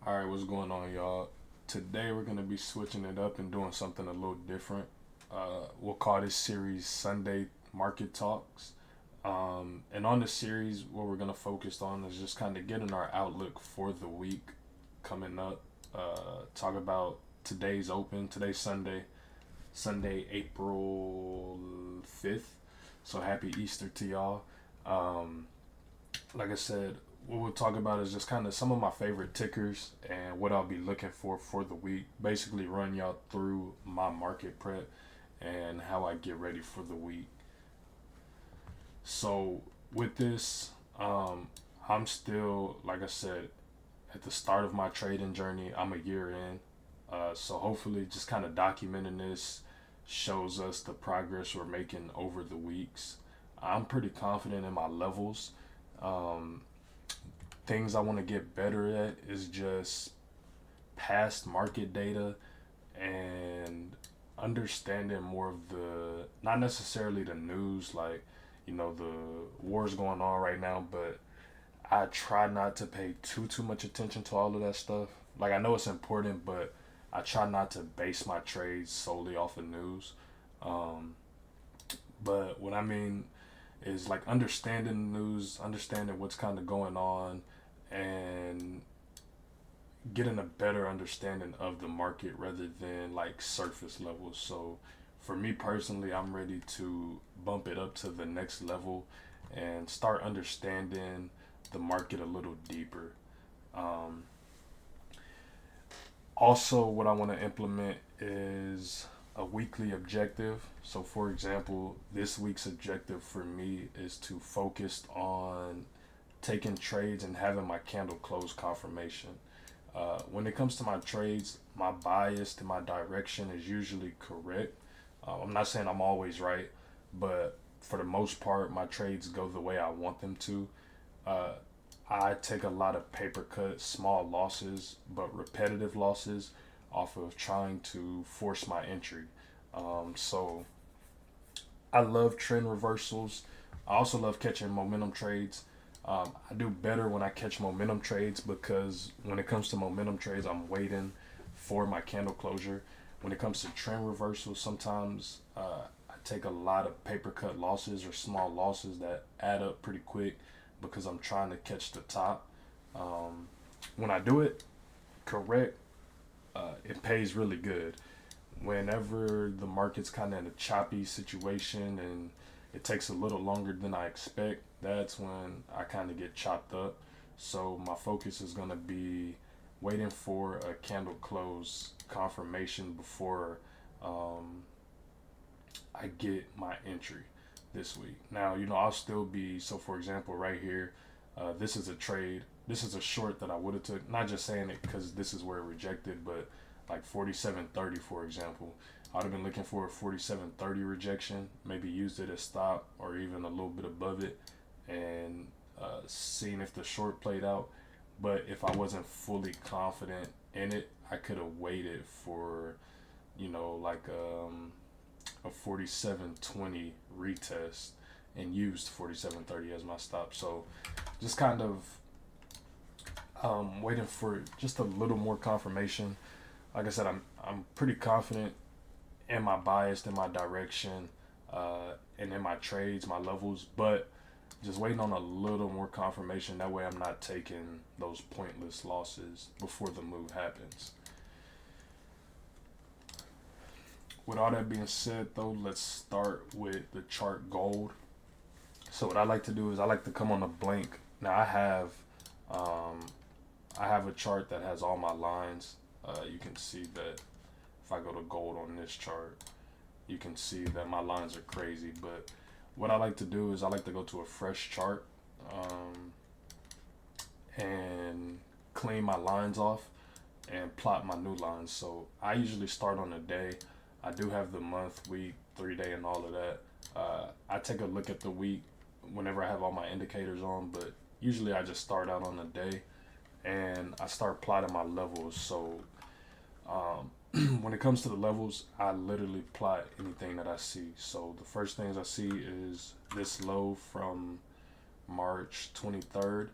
All right, what's going on, y'all? Today we're gonna be switching it up and doing something a little different. We'll call this series SunDae Market Talks. And on this series, what we're gonna focus on is just kind of getting our outlook for the week coming up. Talk about today's open, today's Sunday, April 5th. So happy Easter to y'all. Um, like I said, what we'll talk about is just kind of some of my favorite tickers and what I'll be looking for the week. Basically, run y'all through my market prep and how I get ready for the week. So, with this, I'm still, like I said, at the start of my trading journey. I'm a year in. So, hopefully, just kind of documenting this shows us the progress we're making over the weeks. I'm pretty confident in my levels. Um, Things I want to get better at is just past market data and understanding more of the, not necessarily the news, like, the wars going on right now, but I try not to pay too much attention to all of that stuff. Like, I know it's important, but I try not to base my trades solely off of news. Um, but what I mean is like understanding the news, understanding what's kind of going on, and getting a better understanding of the market rather than like surface levels. So for me personally, I'm ready to bump it up to the next level and start understanding the market a little deeper. Um, Also, what I want to implement is a weekly objective. So, for example, this week's objective for me is to focus on taking trades and having my candle close confirmation. When it comes to my trades, my bias to my direction is usually correct. I'm not saying I'm always right, but for the most part, my trades go the way I want them to. Uh, I take a lot of paper cut, small losses, but repetitive losses off of trying to force my entry. So I love trend reversals. I also love catching momentum trades. I do better when I catch momentum trades because when it comes to momentum trades, I'm waiting for my candle closure. When it comes to trend reversals, sometimes I take a lot of paper cut losses or small losses that add up pretty quick because I'm trying to catch the top. Um, when I do it correct, it pays really good. Whenever the market's kind of in a choppy situation and it takes a little longer than I expect, that's when I kind of get chopped up. So my focus is going to be waiting for a candle close confirmation before um, I get my entry this week. Now, I'll still be, so for example, right here, this is a trade. This is a short that I would have took. Not just saying it because this is where it rejected, but like 47.30, for example. I would have been looking for a 47.30 rejection, maybe used it as stop or even a little bit above it, and seeing if the short played out. But if I wasn't fully confident in it, I could have waited for, like a 47.20 retest and used 47.30 as my stop. So just kind of waiting for just a little more confirmation. Like I said, I'm pretty confident in my bias, in my direction, and in my trades, my levels, but just waiting on a little more confirmation. That way, I'm not taking those pointless losses before the move happens. With all that being said, though, let's start with the chart gold. So what I like to do is I like to come on a blank. Now um, I have a chart that has all my lines. You can see that if I go to gold on this chart, you can see that my lines are crazy. But what I like to do is I like to go to a fresh chart um, and clean my lines off and plot my new lines. So I usually start on a day. I do have the month, week, 3 day, and all of that. I take a look at the week whenever I have all my indicators on, but usually I just start out on a day and I start plotting my levels. So um, when it comes to the levels, I literally plot anything that I see. So the first things I see is this low from March 23rd.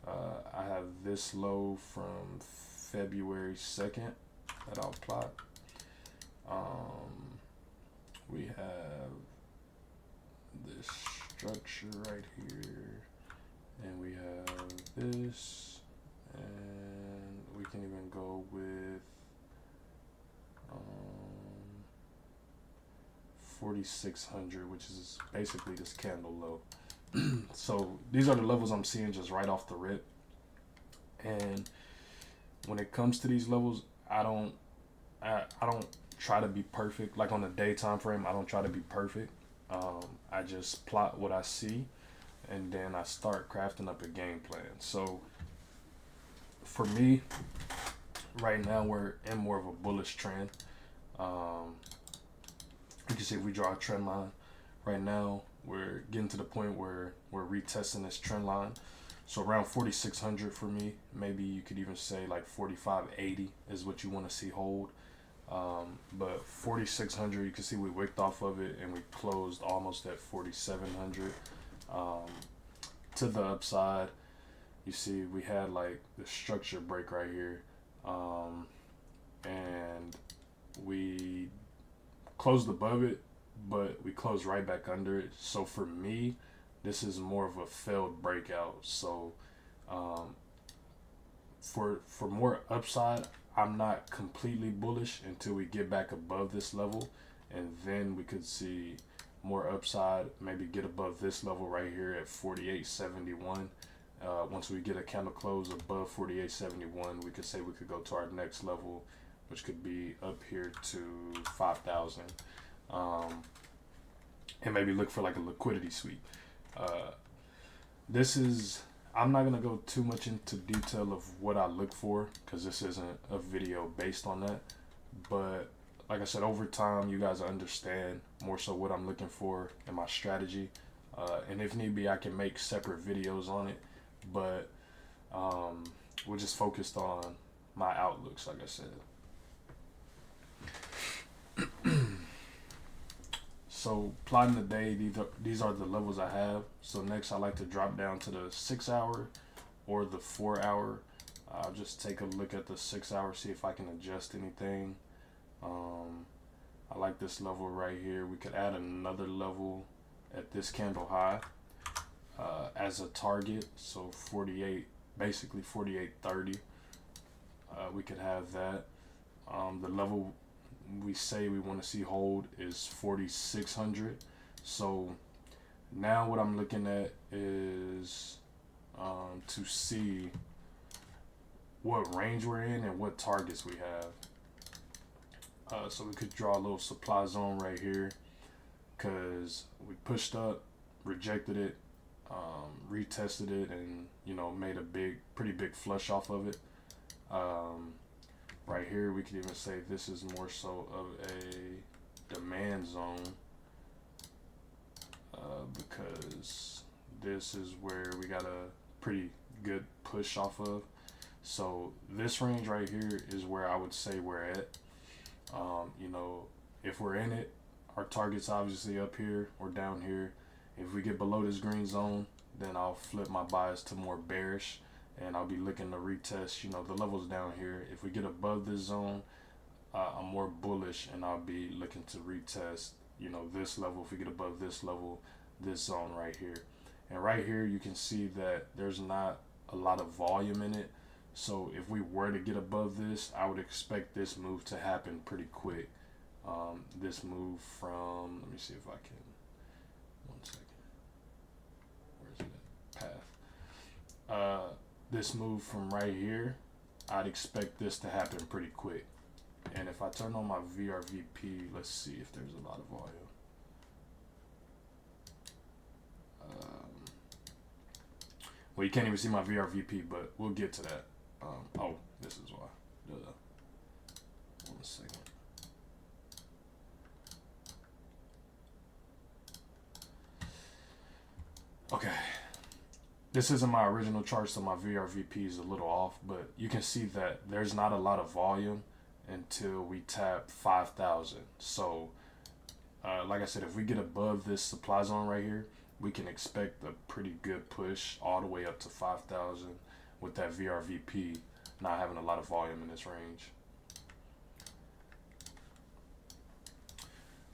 I have this low from February 2nd that I'll plot. We have this structure right here, and we have this, and we can even go with 4,600, which is basically this candle low. So these are the levels I'm seeing just right off the rip. And when it comes to these levels, I don't try to be perfect. Like on the day time frame, I don't try to be perfect. I just plot what I see, and then I start crafting up a game plan. So for me, right now we're in more of a bullish trend. You can see if we draw a trend line, right now we're getting to the point where we're retesting this trend line. So around 4,600 for me, maybe you could even say like 4,580 is what you want to see hold. But 4,600, you can see we wicked off of it and we closed almost at 4,700. To the upside, you see we had like the structure break right here, and we closed above it, but we closed right back under it. So for me, this is more of a failed breakout. So for more upside, I'm not completely bullish until we get back above this level, and then we could see more upside, maybe get above this level right here at 48.71. Once we get a candle close above 48.71, we could say we could go to our next level, which could be up here to 5,000, and maybe look for like a liquidity sweep. I'm not going to go too much into detail of what I look for because this isn't a video based on that. But like I said, over time, you guys understand more so what I'm looking for in my strategy. And if need be, I can make separate videos on it. But we're just focused on my outlooks, like I said. So plotting the day, these are the levels I have. So next I like to drop down to the 6 hour or the 4 hour. I'll just take a look at the 6 hour, see if I can adjust anything. I like this level right here. We could add another level at this candle high as a target. So 48, basically 48.30. We could have that. The level we say we want to see hold is 4,600. So now what I'm looking at is to see what range we're in and what targets we have. So we could draw a little supply zone right here because we pushed up, rejected it, retested it, and made a pretty big flush off of it. Right here, we could even say this is more so of a demand zone because this is where we got a pretty good push off of. So this range right here is where I would say we're at. If we're in it, our target's obviously up here or down here. If we get below this green zone, then I'll flip my bias to more bearish. And I'll be looking to retest, the levels down here. If we get above this zone, I'm more bullish, and I'll be looking to retest, this level. If we get above this level, this zone right here. And right here, you can see that there's not a lot of volume in it. So if we were to get above this, I would expect this move to happen pretty quick. This move from, let me see if I can, 1 second. Where's that path? This move from right here, I'd expect this to happen pretty quick. And if I turn on my VRVP, let's see if there's a lot of volume. Well, you can't even see my VRVP, but we'll get to that. Oh, this is why. 1 second. Okay. This isn't my original chart, so my VRVP is a little off, but you can see that there's not a lot of volume until we tap 5,000. So, like I said, if we get above this supply zone right here, we can expect a pretty good push all the way up to 5,000 with that VRVP not having a lot of volume in this range.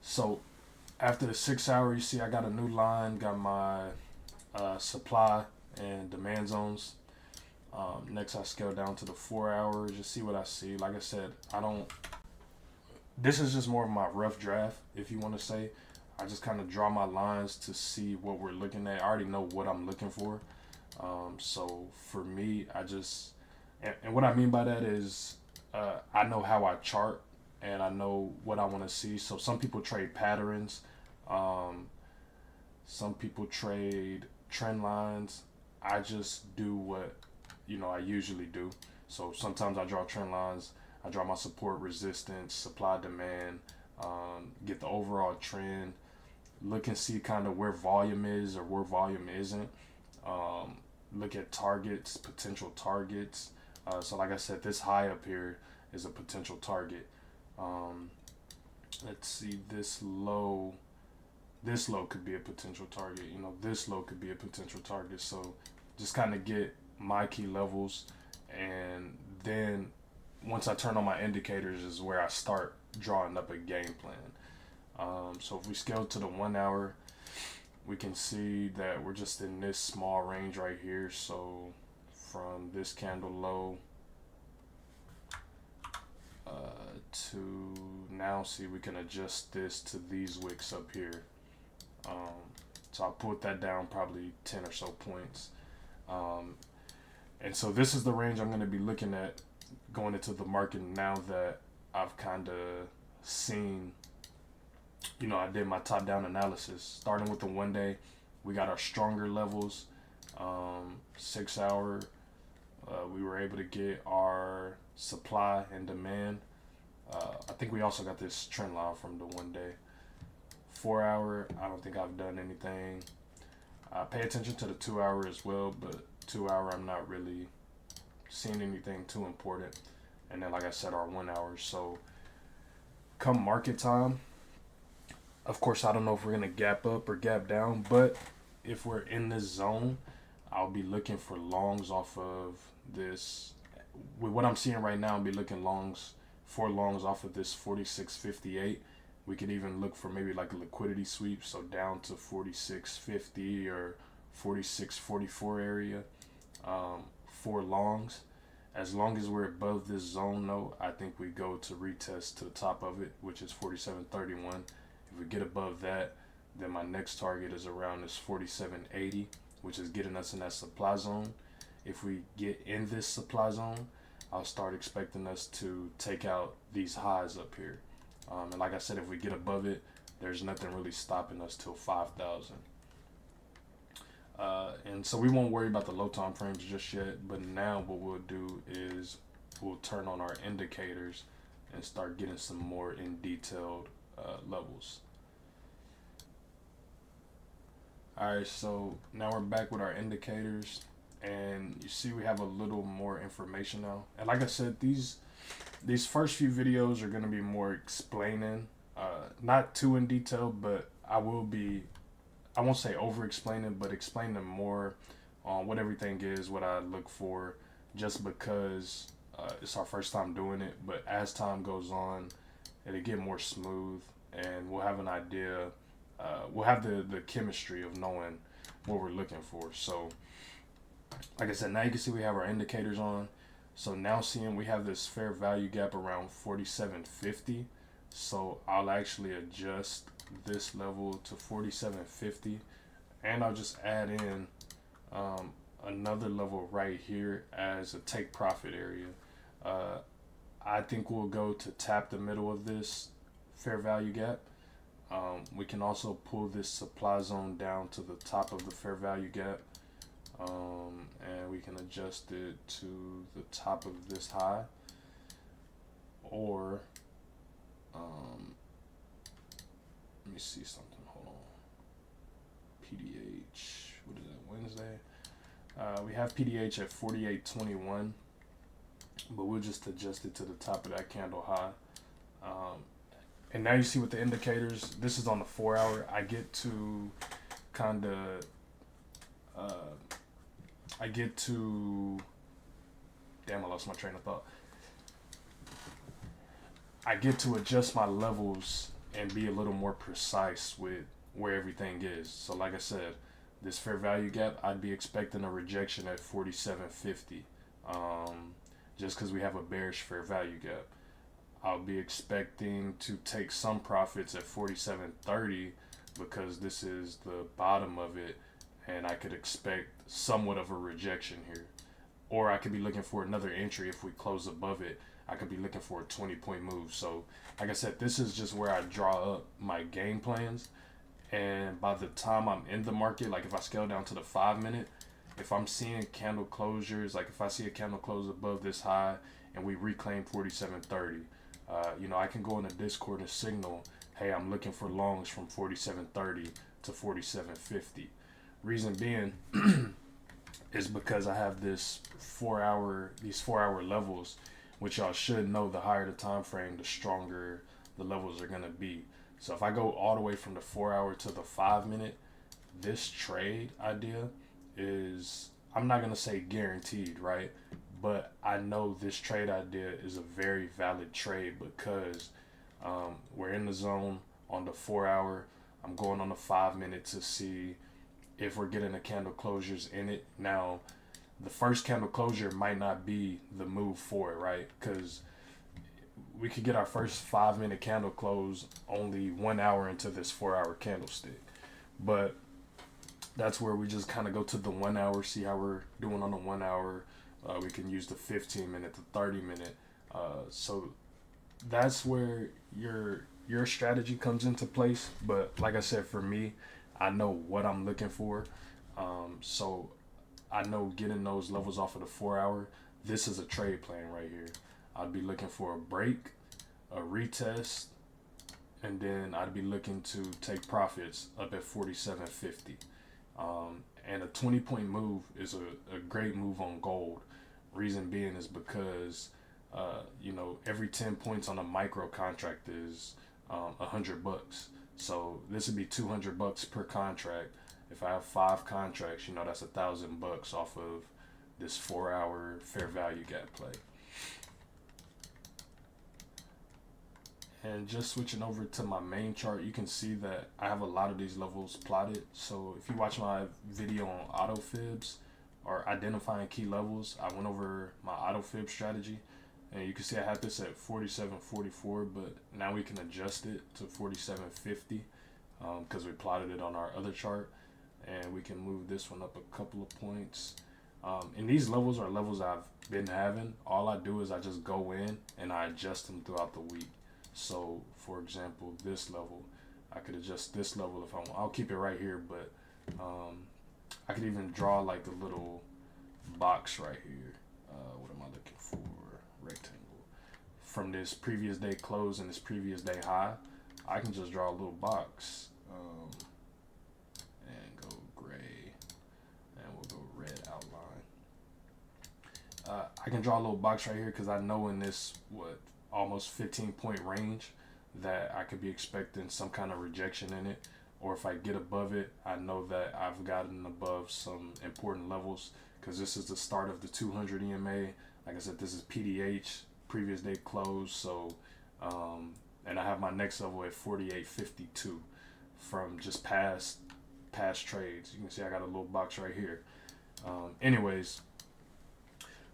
So after the 6 hour, you see I got a new line, got my supply and demand zones. Next I scale down to the 4 hours, just see what I see. Like I said, this is just more of my rough draft, if you want to say. I just kind of draw my lines to see what we're looking at. I already know what I'm looking for. So for me, and what I mean by that is I know how I chart and I know what I want to see. So some people trade patterns. Some people trade trend lines. I just do what, I usually do. So sometimes I draw trend lines. I draw my support, resistance, supply, demand, get the overall trend, look and see kind of where volume is or where volume isn't. Look at targets, potential targets. So like I said, this high up here is a potential target. Let's see, this low could be a potential target. This low could be a potential target. So just kind of get my key levels, and then once I turn on my indicators is where I start drawing up a game plan. So if we scale to the 1 hour, we can see that we're just in this small range right here. So from this candle low to now, see, we can adjust this to these wicks up here. So I put that down probably 10 or so points. And so this is the range I'm going to be looking at going into the market now that I've kind of seen, I did my top down analysis. Starting with the 1 day, we got our stronger levels. 6 hour, we were able to get our supply and demand. I think we also got this trend line from the 1 day. 4 hour, I don't think I've done anything. I pay attention to the 2 hour as well, but 2 hour I'm not really seeing anything too important. And then like I said, our 1 hour. So come market time, of course I don't know if we're gonna gap up or gap down, but if we're in this zone, I'll be looking for longs off of this. With what I'm seeing right now, I'll be looking for longs off of this 46.58. We could even look for maybe like a liquidity sweep, so down to 46.50 or 46.44 area for longs. As long as we're above this zone though, I think we go to retest to the top of it, which is 47.31. If we get above that, then my next target is around this 47.80, which is getting us in that supply zone. If we get in this supply zone, I'll start expecting us to take out these highs up here. And like I said, if we get above it, there's nothing really stopping us till 5,000. And so we won't worry about the low time frames just yet. But now what we'll do is we'll turn on our indicators and start getting some more in detailed levels. Alright, so now we're back with our indicators. And you see we have a little more information now. And like I said, these first few videos are going to be more explaining, not too in detail, but I won't say over explaining, but explaining more on what everything is, what I look for, just because it's our first time doing it. But as time goes on, it'll get more smooth and we'll have an idea. We'll have the chemistry of knowing what we're looking for. So like I said, now you can see we have our indicators on. So now seeing we have this fair value gap around 47.50. So I'll actually adjust this level to 47.50, and I'll just add in another level right here as a take profit area. I think we'll go to tap the middle of this fair value gap. We can also pull this supply zone down to the top of the fair value gap. And we can adjust it to the top of this high, or let me see something. Hold on. PDH. What is that? Wednesday. We have PDH at 48.21, but we'll just adjust it to the top of that candle high. And now you see with the indicators, this is on the 4 hour. I get to kind of Damn, I lost my train of thought. I get to adjust my levels and be a little more precise with where everything is. So like I said, this fair value gap, I'd be expecting a rejection at 47.50, just because we have a bearish fair value gap. I'll be expecting to take some profits at 47.30 because this is the bottom of it, and I could expect somewhat of a rejection here. Or I could be looking for another entry if we close above it. I could be looking for a 20-point move. So, like I said, this is just where I draw up my game plans. And by the time I'm in the market, like if I scale down to the 5-minute, if I'm seeing candle closures, like if I see a candle close above this high and we reclaim 47.30, I can go in the Discord and signal, hey, I'm looking for longs from 47.30 to 47.50. Reason being is because I have these 4-hour levels, which y'all should know. The higher the time frame, the stronger the levels are gonna be. So if I go all the way from the 4-hour to the 5-minute, this trade idea is, I'm not gonna say guaranteed, right? But I know this trade idea is a very valid trade because we're in the zone on the 4-hour. I'm going on the 5-minute to see if we're getting the candle closures in it. Now, the first candle closure might not be the move for it, right? Because we could get our first 5-minute candle close only 1 hour into this 4-hour candlestick. But that's where we just kind of go to the 1 hour, see how we're doing on the 1 hour. We can use the 15-minute, the 30-minute. So that's where your strategy comes into place. But like I said, for me, I know what I'm looking for. So I know getting those levels off of the 4-hour, this is a trade plan right here. I'd be looking for a break, a retest, and then I'd be looking to take profits up at 47.50. And a 20-point move is a great move on gold. Reason being is because, every 10 points on a micro contract is $100. So this would be $200 per contract. If I have 5 contracts, that's $1,000 off of this 4-hour fair value gap play. And just switching over to my main chart, you can see that I have a lot of these levels plotted. So if you watch my video on auto fibs or identifying key levels, I went over my auto fib strategy. And you can see I had this at 47.44, but now we can adjust it to 47.50 because we plotted it on our other chart. And we can move this one up a couple of points. And these levels are levels I've been having. All I do is I just go in and I adjust them throughout the week. So, for example, this level, I could adjust this level if I want. I'll keep it right here, but I could even draw like a little box right here. What am I looking for? Rectangle. From this previous day close and this previous day high, I can just draw a little box and go gray, and we'll go red outline. I can draw a little box right here because I know in this, almost 15-point range that I could be expecting some kind of rejection in it. Or if I get above it, I know that I've gotten above some important levels because this is the start of the 200 EMA. Like I said, this is PDH, previous day close. So, and I have my next level at 48.52 from just past trades. You can see I got a little box right here. Anyways,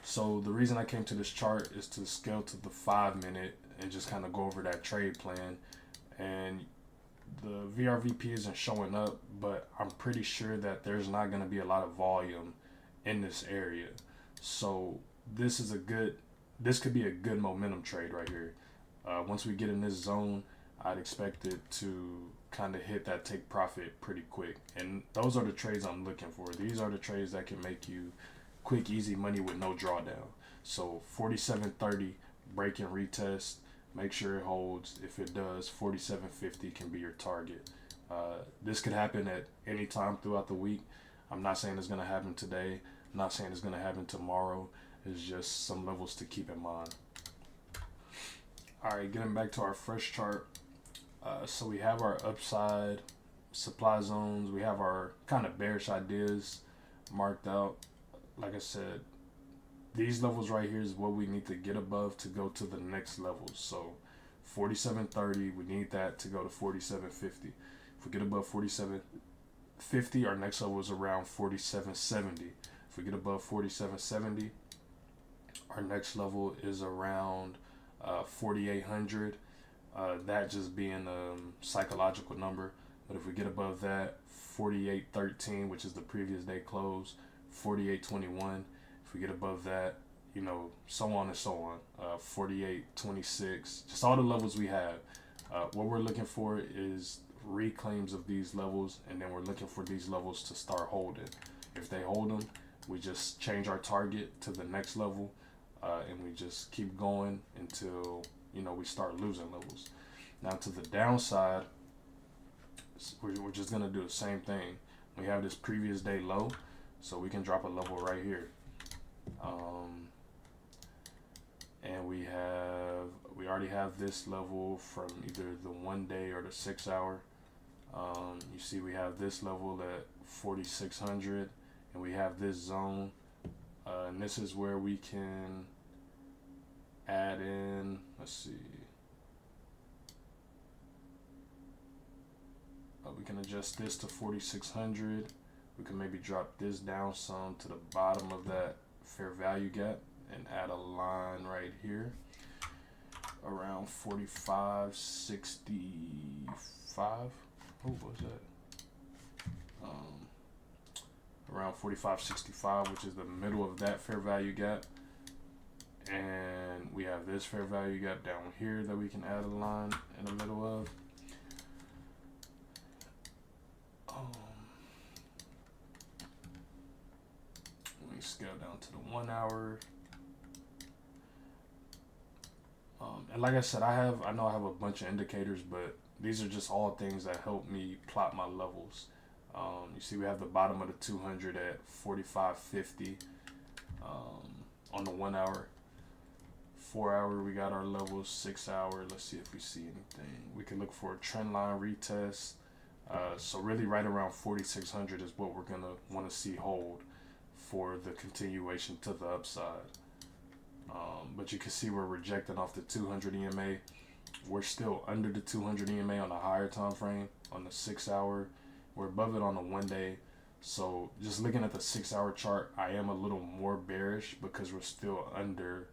so the reason I came to this chart is to scale to the 5-minute and just kind of go over that trade plan. And the VRVP isn't showing up, but I'm pretty sure that there's not going to be a lot of volume in this area. So this could be a good momentum trade right here. Once we get in this zone, I'd expect it to kind of hit that take profit pretty quick. And those are the trades I'm looking for. These are the trades that can make you quick, easy money with no drawdown. So 47.30, break and retest. Make sure it holds. If it does, 47.50 can be your target. This could happen at any time throughout the week. I'm not saying it's going to happen today. I'm not saying it's going to happen tomorrow. It's just some levels to keep in mind. All right, getting back to our fresh chart. So we have our upside supply zones. We have our kind of bearish ideas marked out. Like I said, these levels right here is what we need to get above to go to the next levels. So 4730, we need that to go to 4750. If we get above 4750, our next level is around 4770. If we get above 4770, our next level is around 4800. That just being a psychological number. But if we get above that, 4813, which is the previous day close, 4821. If we get above that, so on and so on. 4826, just all the levels we have. What we're looking for is reclaims of these levels, and then we're looking for these levels to start holding. If they hold them, we just change our target to the next level, and we just keep going until we start losing levels. Now to the downside, we're just gonna do the same thing. We have this previous day low, so we can drop a level right here, and we already have this level from either the 1 day or the 6 hour. You see we have this level at 4600, and we have this zone, and this is where we can add in, let's see, we can adjust this to 4600. We can maybe drop this down some to the bottom of that fair value gap and add a line right here around 4565. What was that? Around 4565, which is the middle of that fair value gap. And we have this fair value gap down here that we can add a line in the middle of. Let me scale down to the 1 hour. And like I said, I know I have a bunch of indicators, but these are just all things that help me plot my levels. You see we have the bottom of the 200 at 4550 on the 1 hour. 4 hour, we got our levels. 6 hour, let's see if we see anything. We can look for a trend line retest. So really right around 4600 is what we're gonna want to see hold for the continuation to the upside. But you can see we're rejecting off the 200 EMA. We're still under the 200 EMA on the higher time frame on the 6 hour. We're above it on the 1 day. So just looking at the 6 hour chart, I am a little more bearish because we're still under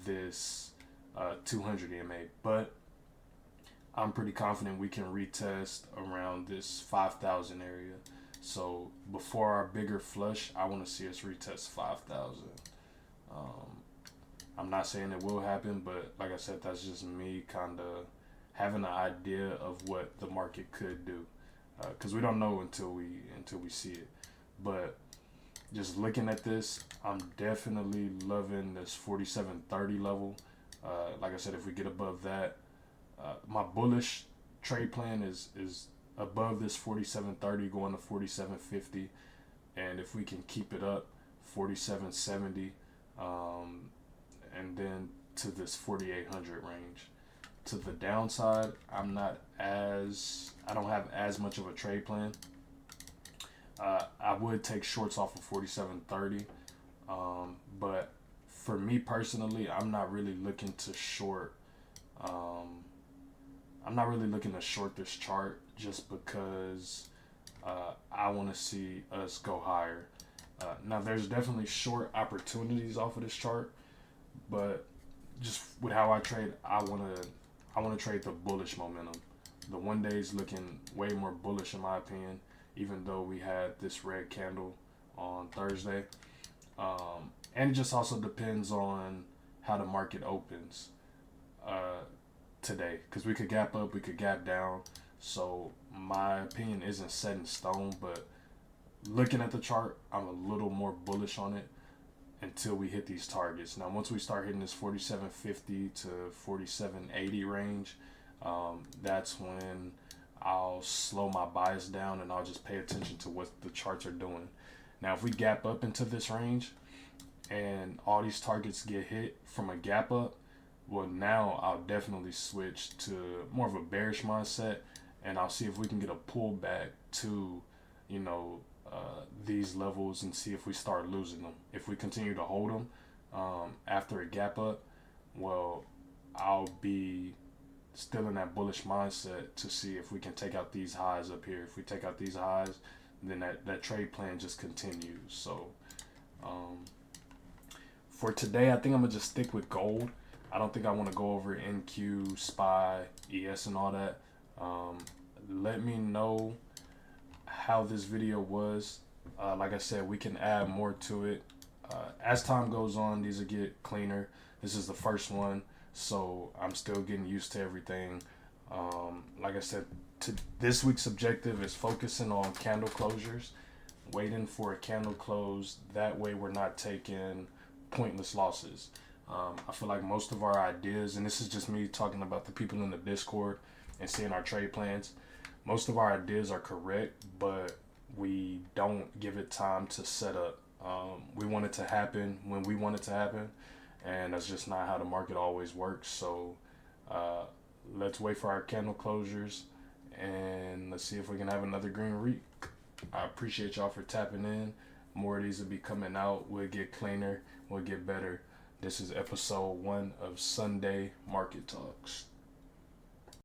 this 200 EMA, but I'm pretty confident we can retest around this 5,000 area. So before our bigger flush, I want to see us retest 5,000. I'm not saying it will happen, but like I said, that's just me kind of having an idea of what the market could do, because we don't know until we see it. But just looking at this, I'm definitely loving this 4730 level. Like I said, if we get above that, my bullish trade plan is above this 4730 going to 4750, and if we can keep it up 4770, and then to this 4800 range. To the downside, I don't have as much of a trade plan. I would take shorts off of 4730, but for me personally, I'm not really looking to short. I'm not really looking to short this chart just because I want to see us go higher. Now, there's definitely short opportunities off of this chart, but just with how I trade, I want to trade the bullish momentum. The 1 day is looking way more bullish in my opinion, even though we had this red candle on Thursday. And it just also depends on how the market opens today, because we could gap up, we could gap down. So my opinion isn't set in stone, but looking at the chart, I'm a little more bullish on it until we hit these targets. Now, once we start hitting this 4750 to 4780 range, that's when I'll slow my bias down and I'll just pay attention to what the charts are doing. Now, if we gap up into this range and all these targets get hit from a gap up, well, now I'll definitely switch to more of a bearish mindset, and I'll see if we can get a pullback to, these levels and see if we start losing them. If we continue to hold them, after a gap up, well, I'll be still in that bullish mindset to see if we can take out these highs up here. If we take out these highs, then that trade plan just continues. So um, for today, I think I'm gonna just stick with gold. I don't think I want to go over NQ, SPY, ES, and all that. Um, Let me know how this video was. Like I said, we can add more to it. As time goes on, these will get cleaner. This is the first one, so I'm still getting used to everything. Like I said, this week's objective is focusing on candle closures, waiting for a candle close. That way we're not taking pointless losses. I feel like most of our ideas, and this is just me talking about the people in the Discord and seeing our trade plans, most of our ideas are correct, but we don't give it time to set up. We want it to happen when we want it to happen, and that's just not how the market always works. So uh, let's wait for our candle closures, and let's see if we can have another green week. I appreciate y'all for tapping in. More of these will be coming out. We'll get cleaner. We'll get better. This is episode 1 of SunDae Market Talks.